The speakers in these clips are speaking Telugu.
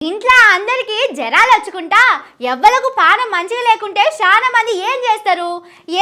ఇంట్లో అందరికి జరాలు వచ్చుకుంటా ఎవ్వలకు పానం మంచిగా లేకుంటే చాలా మంది ఏం చేస్తారు?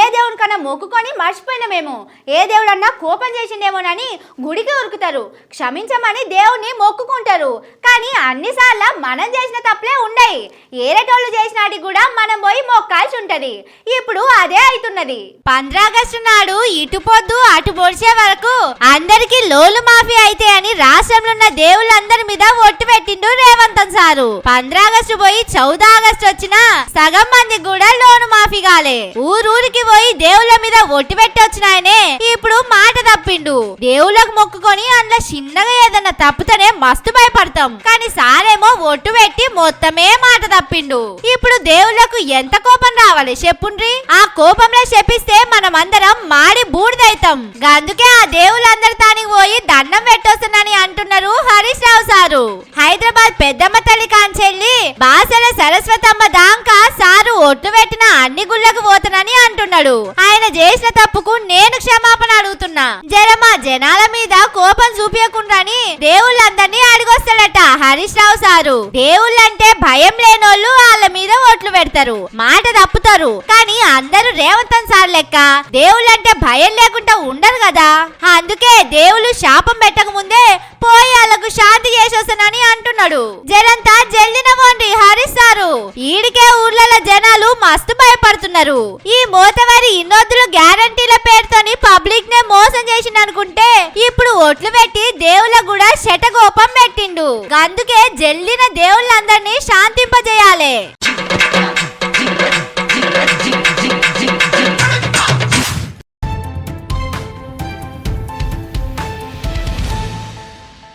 ఏ దేవుని కన్నా మొక్కుకొని మర్చిపోయినామేమో, ఏ దేవుడన్నా కోపం చేసిండేమోనని గుడికి ఉరుకుతారు, క్షమించమని దేవుణ్ణి మొక్కుకుంటారు. కానీ అన్నిసార్లు మనం చేసిన తప్పులే ఉన్నాయి. ఏరేటోళ్ళు చేసినాటికి కూడా మనం పోయి మొక్కాల్సి ఉంటది. ఇప్పుడు అదే అవుతున్నది. 15 ఆగస్టు నాడు ఇటు పొద్దు అటు పొడిచే వరకు అందరికి లోలు మాఫీ అయితే అని రాష్ట్రంలో ఉన్న దేవుళ్ళందరి మీద ఒట్టు పెట్టిండు రేవంత్ సారు. 15 ఆగస్టు పోయి 14 ఆగస్టు వచ్చినా సగం మందికి కూడా లోను మాఫీ కాలే. ఊరూరికి పోయి దేవుళ్ళ మీద ఒట్టు పెట్టి వచ్చినాయనే ఇప్పుడు మాట తప్పిండు. దేవుళ్ళకు మొక్కుకొని అందులో చిన్నగా ఏదన్నా తప్పుతనే మస్తు భయపడతాం. కానీ సారేమో ఒట్టు పెట్టి మొత్తమే మాట తప్పిండు. ఇప్పుడు దేవుళ్ళకు ఎంత కోపం రావాలి చెప్పుండ్రి. ఆ కోపంలో చెప్పిస్తే మనం అందరం మాడి బూడిదైతాం. అందుకే ఆ దేవుళ్ళందరి తానికి పోయి దండం పెట్టొస్తానని అంటున్నారు హరీష్ రావు సారు. హైదరాబాద్ పెద్దమ్మ తల్లి కాంచెల్లి బాసల సరస్వతమ్మ దాంకా సారు ఒట్టు పెట్టిన అన్ని గుళ్ళకు పోతానని అంటున్నాడు. ఆయన చేసిన తప్పుకు నేను క్షమాపణ అడుగుతున్నా. జరమా జనాల మీద కోపం చూపించకుండాని దేవుళ్ళందరినీ అడిగొస్తాడట హరీష్ రావు సారు. దేవుళ్ళంటే భయం లేనోళ్ళు వాళ్ళ మీద ఓట్లు పెడతారు, మాట తప్పుతారు. కానీ అందరూ రేవంత్ సార్ లెక్క దేవుళ్ళంటే భయం లేకుండా ఉండరు కదా. అందుకే దేవుళ్ళు శాపం పెట్టక ముందే పోయి వాళ్ళకు శాంతి చేసొస్తానని అంటున్నాడు. జనంతా జల్దిన పోండి హరీష్ సారు. ఈడికే ఊర్లలో జనాలు మస్తు భయపడుతున్నారు. ఈ మోతవారి ఇన్నొద్దులు గ్యారంటీల పేరుతోని పబ్లిక్ నే మోసం చేసిందనుకుంటే ఇప్పుడు ఓట్లు పెట్టి దేవుళ్ళ కూడా శటగోపం పెట్టిండు. అందుకే జల్దిన దేవుళ్ళందరినీ శాంతింపజేయాలి.